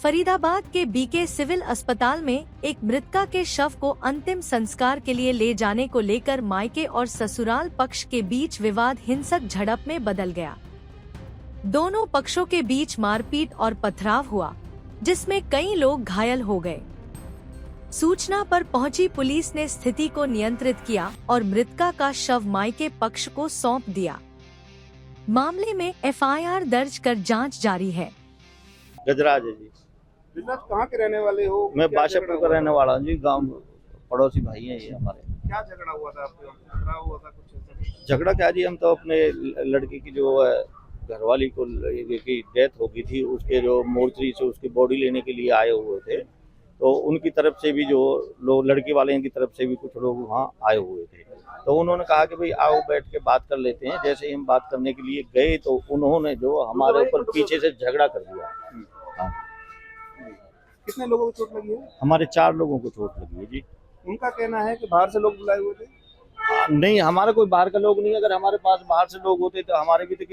फरीदाबाद के BK civil अस्पताल में एक मृतका के शव को अंतिम संस्कार के लिए ले जाने को लेकर मायके और ससुराल पक्ष के बीच विवाद हिंसक झड़प में बदल गया। दोनों पक्षों के बीच मारपीट और पथराव हुआ, जिसमें कई लोग घायल हो गए। सूचना पर पहुंची पुलिस ने स्थिति को नियंत्रित किया और मृतका का शव मायके पक्ष को सौंप दिया। मामले में एफआईआर दर्ज कर जांच जारी है। गजराज है जी। गजराज कहाँ के रहने वाले हो? मैं बाशापुर का रहने वाला हूँ जी। गांव पड़ोसी भाई हैं ये हमारे। क्या झगड़ा हुआ था आपके? झगड़ा हुआ था कुछ? झगड़ा क्या जी, हम तो अपने लड़की की जो घरवाली को की डेथ हो गई थी, उसके जो मोर्चरी से उसकी बॉडी लेने के लिए आए हुए थे, तो उनकी तरफ से भी जो लोग लड़की वाले की तरफ से भी कुछ लोग वहाँ आए हुए थे। तो उन्होंने कहा कि भाई आओ बैठ के बात कर लेते हैं। जैसे हम बात करने के लिए गए तो उन्होंने जो हमारे ऊपर पीछे से झगड़ा कर दिया। हाँ। कितने लोगों को चोट लगी है? हमारे 4 लोगों को चोट लगी है जी। उनका कहना है कि बाहर से लोग बुलाए हुए थे। नहीं, हमारा कोई बाहर का लोग नहीं। अगर हमारे पास बाहर से लोग होते तो हमारे भी तो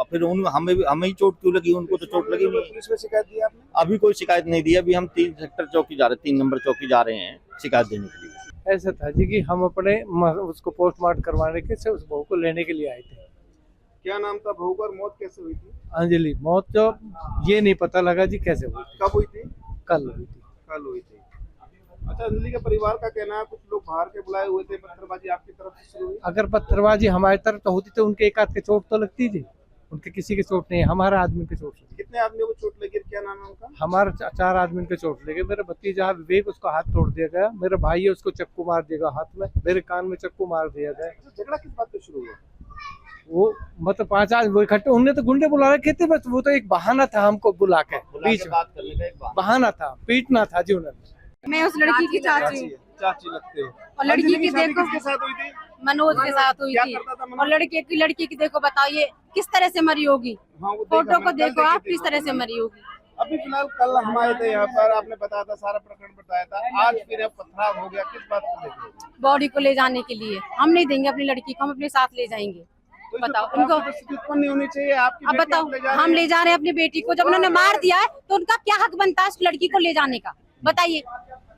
फिर हमें ही चोट क्यों लगी? उनको तो चोट लगी नहीं। पुलिस में शिकायत दी आपने? अभी कोई शिकायत नहीं दी। अभी हम 3 सेक्टर चौकी जा रहे, 3 नंबर चौकी जा रहे हैं शिकायत देने के लिए। ऐसा था जी कि हम अपने उसको पोस्टमार्टम करवाने के से उस बहू को लेने के लिए आए थे। क्या नाम था बहू का और मौत कैसे हुई थी? अंजलि। मौत जो ये नहीं पता लगा जी कैसे हुई थी। कब हुई थी? कल हुई थी। कल हुई थी। अच्छा, अंजलि के परिवार का कहना है कुछ लोग बाहर के बुलाए हुए थे, पत्थरबाजी आपकी तरफ से शुरू हुई? अगर पत्थरबाजी हमारी तरफ तो होती तो उनके एक हाथ के चोट तो लगती थी। उनके किसी की चोट नहीं है, हमारा आदमी की चोट लगी। कितने आदमियों को चोट लगी? क्या नाम है उनका? हमारे 4 आदमी के चोट लगे। मेरा भतीजा विवेक, उसका हाथ तोड़ दिया गया। मेरा भाई है, उसको चक्कू मार दिया गया हाथ में। मेरे कान में चक्कू मार दिया गया। झगड़ा किस बात पे शुरू हुआ? वो मतलब 5 आदमी वो इकट्ठे, उन्होंने तो गुंडे बुला रखे थे, बस वो तो एक बहाना था हमको बुला के बीच में बात करने का एक बहाना था, पीटना था जी उन्होंने। मैं उस लड़की की चाची चाची लगते हो। और लड़की की देखो किसके साथ हुई थी? मनोज के साथ हुई क्या थी। करता था मनोज? और लड़की की देखो, बताइए किस तरह से मरी होगी। हाँ, वो फोटो देखा को मैंने, देखो कल आप देखी किस थी तरह से फोटो। मरी होगी। अभी फिलहाल कल हम आए थे यहाँ पर, आपने बताया था, सारा प्रकरण बताया था। आज फिर अब पथराव हो गया, किस बात को लेकर? बॉडी को ले जाने के लिए हम नहीं देंगे अपनी लड़की को, हम अपने साथ ले जाएंगे। तो बताओ उनको उनको, उत्पन्न नहीं होनी चाहिए। आपकी अब बेटी बताओ आप ले जा रहे हम हैं। ले जा रहे हैं अपनी बेटी को। जब उन्होंने मार दिया है तो उनका क्या हक बनता है उस लड़की को ले जाने का? बताइए,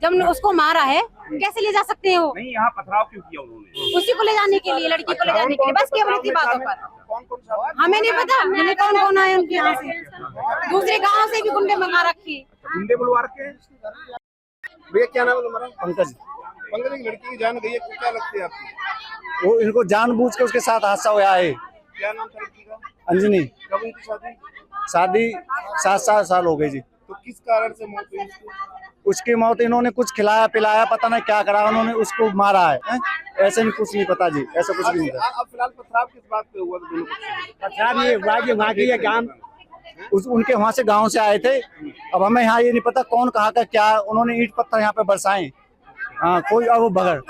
जब उन्होंने उसको मारा है कैसे ले जा सकते हैं? वो नहीं, यहाँ पथराव क्यों किया उन्होंने? उसी को ले जाने के लिए, लड़की को ले जाने के लिए, बस केवल इतनी बातों पर। कौन कौन सा? हमें नहीं पता मैंने कौन कौन आए उनके यहाँ से। दूसरे गांव से भी गुंडे मंगा रखे। गुंडे बुलवा रखे हैं। भैया क्या नाम है तुम्हारा? पंकज। पंकज, एक लड़की की जान गई है, क्या लगती है आपकी? वो इनको जानबूझ के उसके साथ हादसा हुआ है। क्या नाम था लड़की का? अंजनी। कब हुई थी शादी? शादी 7 साल हो गई जी। तो किस कारण से मौत हुई उसकी? उसकी मौत इन्होंने कुछ खिलाया पिलाया, पता नहीं क्या करा, उन्होंने उसको मारा है। ऐसे नहीं, कुछ नहीं पता जी, ऐसा कुछ नहीं था। अब फिलहाल पथराव किस बात पे हुआ? दोनों पक्षों पथराव ये वहाँ की गांव उनके वहाँ से गांव से आए थे। अब हमें यहाँ ये नहीं पता कौन कहा का क्या, उन्होंने ईंट पत्थर यहाँ पे बरसाए। हाँ, कोई अब वो बगैर।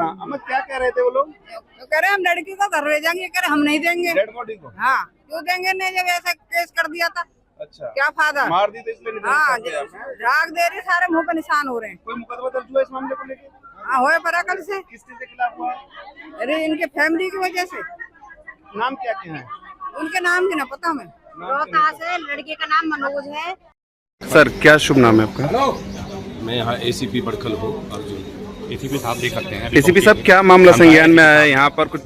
अमर क्या कह रहे थे वो लोग? कह रहे हम लड़की को घर ले जाएंगे, कह रहे हम नहीं देंगे। डेड बॉडी को? हाँ, क्यों देंगे? नहीं, जब ऐसा केस कर दिया था। अच्छा, क्या फायदा? मार दी तो इसलिए नहीं देना हाँ, चाहते आप? राग दे रहे, सारे मुंह पे निशान हो रहे हैं। कोई मुकदमा दर्ज हुआ इस मामले को लेकर? हाँ, होए पड़ा कल से। किस चीज के खिलाफ हुआ? अरे इनके फैमिली की वजह से। नाम क्या क्या है? उनके नाम की ना पता हमें। रोहतास है, लड़के का नाम मनोज है। सर क्या शुभ नाम है आपका? मैं यहाँ एसीपी बड़खल हूँ अर्जुन। एसीपी साहब देख सकते हैं। एसीपी साहब, क्या मामला संज्ञान में आया यहाँ पर? कुछ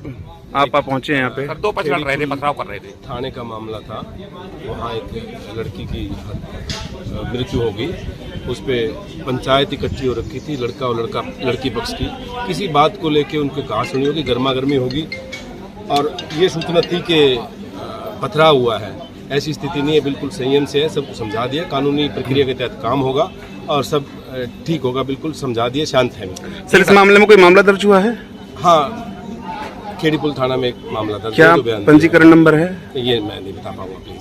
आप पहुँचे हैं यहाँ पे? सर 2 पक्ष लड़ रहे थे, पथराव कर रहे थे। थाने का मामला था, वहाँ एक लड़की की मृत्यु हो गई। उस पर पंचायत इकट्ठी हो रखी थी, लड़का और लड़की पक्ष की। किसी बात को लेके उनके कहा सुनी होगी, गर्मा गर्मी होगी, और ये सूचना थी कि पथराव हुआ है। ऐसी स्थिति नहीं है, बिल्कुल संयम से है, सबको समझा दिया, कानूनी प्रक्रिया के तहत काम होगा और सब ठीक होगा, बिल्कुल समझा दिए, शांत है। सर इस मामले में कोई मामला दर्ज हुआ है? हाँ, खेड़ीपुल थाना में एक मामला दर्ज है। क्या पंजीकरण नंबर है? ये मैं नहीं बता पाऊंगा।